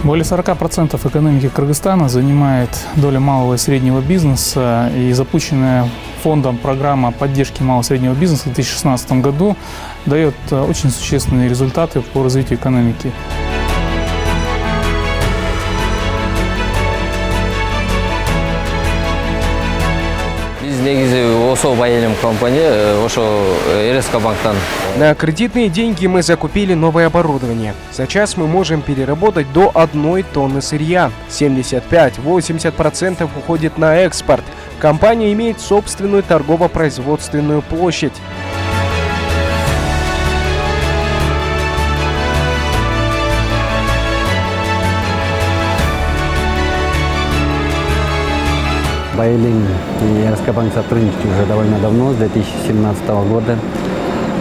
Более 40% экономики Кыргызстана занимает доля малого и среднего бизнеса, и запущенная фондом программа поддержки малого и среднего бизнеса в 2016 году дает очень существенные результаты по развитию экономики. На кредитные деньги мы закупили новое оборудование. За час мы можем переработать до 1 тонны сырья. 75–80% уходит на экспорт. Компания имеет собственную торгово-производственную площадь. Байлинг и Эрскобанк сотрудничают уже довольно давно, с 2017 года.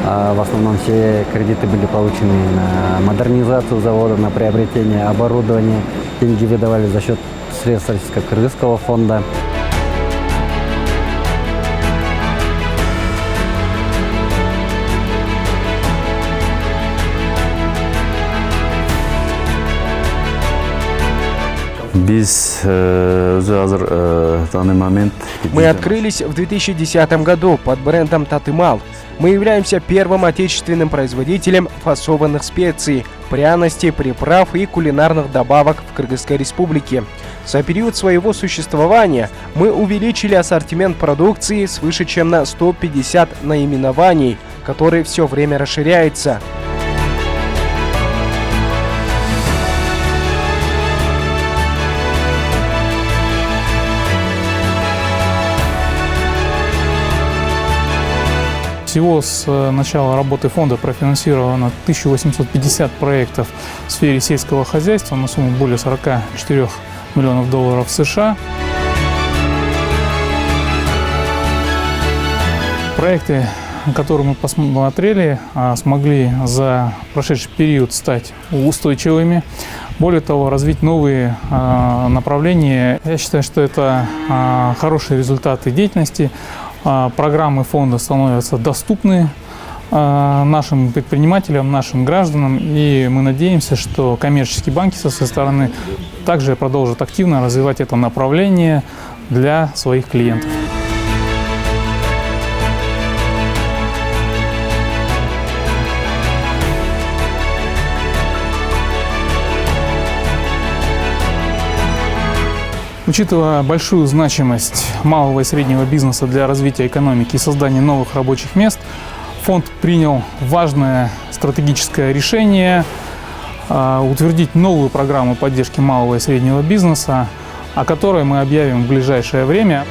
В основном все кредиты были получены на модернизацию завода, на приобретение оборудования. Деньги выдавали за счет средств Российско-Кыргызского фонда. Мы открылись в 2010 году под брендом Татымал. Мы являемся первым отечественным производителем фасованных специй, пряностей, приправ и кулинарных добавок в Кыргызской республике. За период своего существования мы увеличили ассортимент продукции свыше чем на 150 наименований, который все время расширяется. Всего с начала работы фонда профинансировано 1850 проектов в сфере сельского хозяйства на сумму более 44 миллионов долларов США. Проекты, которые мы посмотрели, смогли за прошедший период стать устойчивыми. Более того, развить новые направления. Я считаю, что это хорошие результаты деятельности. Программы фонда становятся доступны нашим предпринимателям, нашим гражданам, и мы надеемся, что коммерческие банки со своей стороны также продолжат активно развивать это направление для своих клиентов. Учитывая большую значимость малого и среднего бизнеса для развития экономики и создания новых рабочих мест, фонд принял важное стратегическое решение утвердить новую программу поддержки малого и среднего бизнеса, о которой мы объявим в ближайшее время.